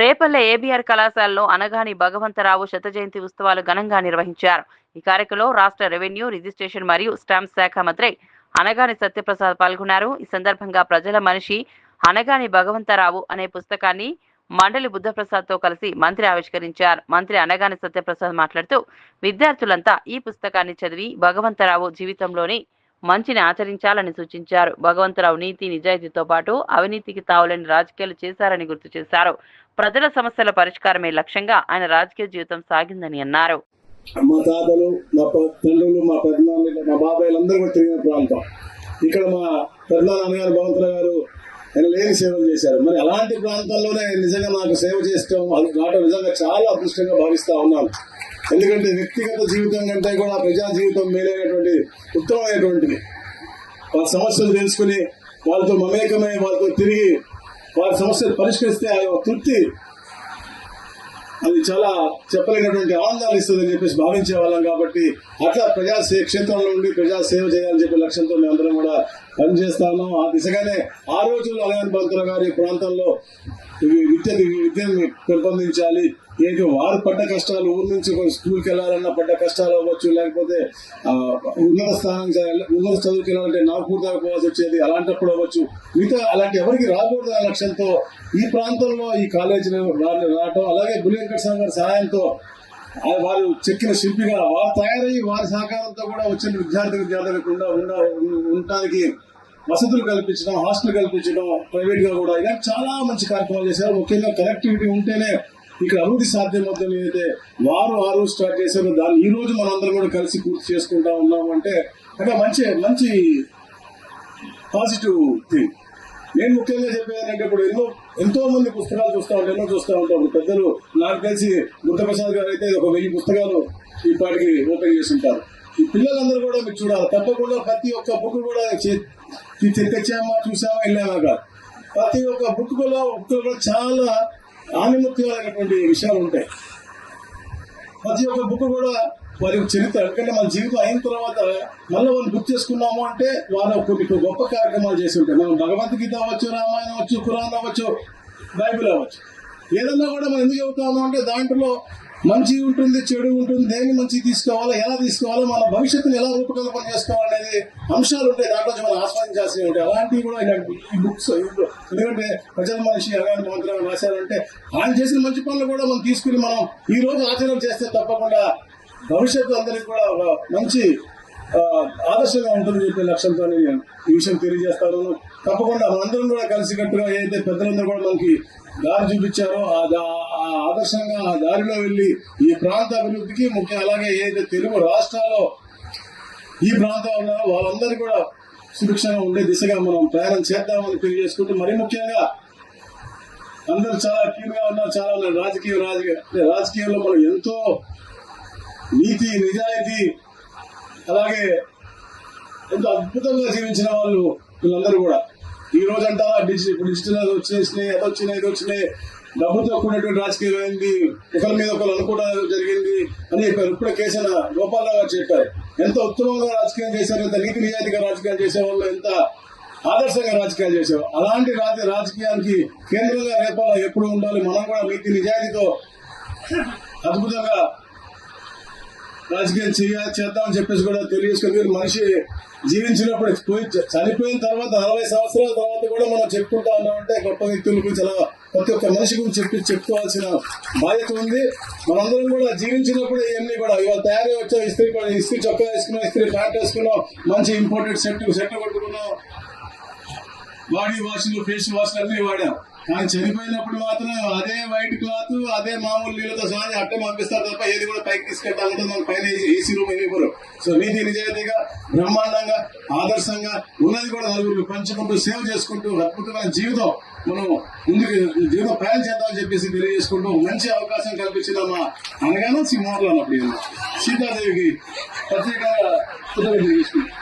Repalle ABR కళాశాలలో అనగాని భగవంతరావు శత జయంతి ఉత్సవాలు ఘనంగా నిర్వహించారు. ఈ కార్యక్రమంలో రాష్ట్ర రెవెన్యూ, రిజిస్ట్రేషన్ మరియు స్టాంప్ శాఖ మంత్రి అనగాని సత్యప్రసాద్ పాల్గొన్నారు. ఈ సందర్భంగా ప్రజల మనిషి అనగాని భగవంతరావు అనే పుస్తకాన్ని మండలి బుద్ధప్రసాద్తో కలిసి మంత్రి ఆవిష్కరించారు. మంత్రి అనగాని సత్యప్రసాద్ మాట్లాడుతూ విద్యార్థులంతా ఈ పుస్తకాన్ని చదివి భగవంతరావు జీవితంలోని మంచిని ఆచరించాలని సూచించారు. భగవంతరావు నీతి, నిజాయితీతో పాటు అవినీతికి తావులేని రాజకీయాలు చేశారని గుర్తు చేశారు. ప్రజల సమస్యల పరిష్కారమే లక్ష్యంగా ఆయన రాజకీయ జీవితం సాగిందని అన్నారు. మా తాతలు, మా తండ్రులు, మా పెద్దనాన్నలు, మా బాబాయిలందరూ కూడా తిరిగిన ప్రాంతం. ఇక్కడ మా పెద్దనాన్న అనగాని భగవంతరావు గారు ఆయన లేని సేవలు చేశారు. మరి అలాంటి ప్రాంతాల్లోనే నిజంగా నాకు సేవ చేయడం నాట నిజంగా చాలా అదృష్టంగా భావిస్తా ఉన్నాను. ఎందుకంటే వ్యక్తిగత జీవితం కంటే కూడా ప్రజా జీవితం మేలైనటువంటి ఉత్తమమైనటువంటిది. వారి సమస్యలు తెలుసుకుని వాళ్ళతో మమేకమై వాళ్ళతో తిరిగి వారి సమస్యలు పరిష్కరిస్తే ఆ తృప్తి అది చాలా చెప్పలేనటువంటి ఆనందాలు ఇస్తుందని చెప్పేసి భావించే వాళ్ళం. కాబట్టి అట్లా క్షేత్రంలో ఉండి ప్రజా సేవ చేయాలని చెప్పే లక్ష్యంతో మేమందరం కూడా పనిచేస్తా ఉన్నాం. ఆ దిశగానే ఆ రోజుల్లో అనగాని భగవంతరావు గారి ప్రాంతంలో విద్యను పెంపొందించాలి. ఏదో వారు పడ్డ కష్టాలు, ఊరి నుంచి స్కూల్కి వెళ్ళాలన్నా పడ్డ కష్టాలు అవ్వచ్చు, లేకపోతే ఉన్నత చదువుకి వెళ్ళాలంటే నాగపూర్ దాకా పోవాల్సి వచ్చేది, అలాంటప్పుడు అవ్వచ్చు. మిగతా అలాంటి ఎవరికి రాకూడదనే లక్ష్యంతో ఈ ప్రాంతంలో ఈ కాలేజీలో రావటం, అలాగే బులింకర్ గారి సహాయంతో వారు చెక్కిన శిల్పిగా వారు తయారయ్యి వారి సహకారంతో కూడా వచ్చిన విద్యార్థులకు ఉండటానికి వసతులు కల్పించడం, హాస్టల్ కల్పించడం, ప్రైవేట్ గా కూడా ఇలా చాలా మంచి కార్యక్రమాలు చేశారు. ముఖ్యంగా కనెక్టివిటీ ఉంటేనే ఇక్కడ అభివృద్ధి సాధ్యమవుతుంది. అయితే వారు స్టార్ట్ చేశారు. దాన్ని ఈ రోజు మనందరం కూడా కలిసి పూర్తి చేసుకుంటా ఉన్నాము అంటే మంచి పాజిటివ్ థింగ్. నేను ముఖ్యంగా చెప్పేదంటే ఇప్పుడు ఎంతో మంది పుస్తకాలు చూస్తూ ఉంటాం. పెద్దలు నాకు తెలిసి బుద్ధప్రసాద్ గారు అయితే ఒక 1000 పుస్తకాలు ఈ పాటికి ఓపెన్ చేసి ఉంటారు. ఈ పిల్లలందరూ కూడా మీరు చూడాలి. తప్పకుండా ప్రతి ఒక్క బుక్ కూడా తెచ్చామా, చూసామా, వెళ్ళామా కాదు. ప్రతి ఒక్క బుక్ కూడా చాలా ఆనిముత్యాలైనటువంటి విషయాలు ఉంటాయి. ప్రతి ఒక్క బుక్ కూడా వారి చరిత్ర, ఎందుకంటే మన జీవితం అయిన తర్వాత మళ్ళీ వాళ్ళు బుక్ చేసుకున్నాము అంటే వాళ్ళు కొన్ని గొప్ప కార్యక్రమాలు చేసి ఉంటాయి. మనం భగవద్గీత అవ్వచ్చు, రామాయణం అవ్వచ్చు, ఖురాన్ అవ్వచ్చు, బైబిల్ అవ్వచ్చు, ఏదన్నా కూడా మనం ఎందుకు చెబుతాము అంటే దాంట్లో మంచి ఉంటుంది, చెడు ఉంటుంది, దేన్ని మంచి తీసుకోవాలో, ఎలా తీసుకోవాలో, మన భవిష్యత్తుని ఎలా రూపకల్పన చేసుకోవాలనేది అంశాలు ఉంటాయి. దాంట్లో మనం ఆస్వాదించాల్సినవి ఉంటాయి. అలాంటివి కూడా ఇలాంటి ఈ బుక్స్, ఎందుకంటే ప్రజల మనిషి అనగాని భగవంతరావు రాశారంటే ఆయన చేసిన మంచి పనులు కూడా మనం తీసుకుని మనం ఈ రోజు ఆచరణ చేస్తే తప్పకుండా భవిష్యత్తు అందరికి కూడా ఒక మంచి ఆదర్శంగా ఉంటుందని చెప్పే లక్ష్యంతో నేను ఈ విషయం తెలియజేస్తాను. తప్పకుండా మనందరం కూడా కలిసికట్టుగా ఏదైతే పెద్దలందరూ కూడా మనకి దారి చూపించారో ఆ ఆదర్శంగా ఆ దారిలో వెళ్ళి ఈ ప్రాంత అభివృద్ధికి ముఖ్యం, అలాగే ఏదైతే తెలుగు రాష్ట్రాల్లో ఈ ప్రాంతంలో వాళ్ళందరూ కూడా సుభిక్షంగా ఉండే దిశగా మనం ప్రయాణం చేద్దామని తెలియజేసుకుంటూ, మరీ ముఖ్యంగా అందరూ చాలా కీన్గా ఉన్నారు, చాలా ఉన్నారు. రాజకీయంలో మనం ఎంతో నీతి, నిజాయితీ, అలాగే ఎంతో అద్భుతంగా జీవించిన వాళ్ళు వీళ్ళందరూ కూడా ఈ రోజు అంటారా డిజిటల్ వచ్చేసినాయి, ఇది వచ్చినాయి, డబ్బుతో కూడినటువంటి రాజకీయం అయింది, ఒకరి మీద ఒకరు అనుకోవడం జరిగింది అని చెప్పారు. ఇప్పుడే కేసీఆర్ గోపాలరావు గారు చెప్పారు. ఎంత ఉత్తమంగా రాజకీయం చేశారు, ఎంత నీతి నిజాయితీగా రాజకీయాలు చేసేవాళ్ళు, ఎంత ఆదర్శంగా రాజకీయాలు చేసేవారు. అలాంటి రాజకీయానికి కేంద్రంగా రేపల్లా ఎప్పుడు ఉండాలి. మనం కూడా నీతి నిజాయితీతో అద్భుతంగా రాజకీయం చేద్దామని చెప్పేసి కూడా తెలియజేసుకుని, మనిషి జీవించినప్పుడు చనిపోయిన తర్వాత 40 సంవత్సరాల తర్వాత కూడా మనం చెప్పుకుంటా ఉన్నామంటే గొప్ప వ్యక్తుల గురించి, అలా ప్రతి ఒక్క మనిషి గురించి చెప్పుకోవాల్సిన బాధ్యత ఉంది. మనందరం కూడా జీవించినప్పుడు ఇవన్నీ కూడా ఇవాళ తయారై వచ్చాం. ఇస్త్రీ చొక్కా వేసుకున్నాం, ఇస్త్రీ ప్యాంట్ వేసుకున్నాం, మంచి ఇంపోర్టెడ్ సెట్ కొట్టుకున్నాం, బాడీ వాష్లు, ఫేస్ వాష్లు అన్నీ వాడాం. కానీ చనిపోయినప్పుడు మాత్రం అదే వైట్ క్లాత్, అదే మామూలు నీళ్ళతో సహా అట్టే పంపిస్తారు తప్ప ఏది కూడా పైకి తీసుకెళ్తామంటే మన పైన ఏసీ రూమ్ ఇవ్వరు. సో నీతి నిజాయితీగా, బ్రహ్మాండంగా, ఆదర్శంగా ఉన్నది కూడా నలుగురు పంచుకుంటూ సేవ చేసుకుంటూ అద్భుతమైన జీవితం మనం ముందుకు జీవితం ప్రయాణం చేద్దామని చెప్పేసి తెలియజేసుకుంటూ మంచి అవకాశం కల్పించిన మా అనగానో సింహంలో అన్నప్పుడు సీతాదేవికి ప్రత్యేకంగా కృతజ్ఞతలు తెలుసుకుంటాం.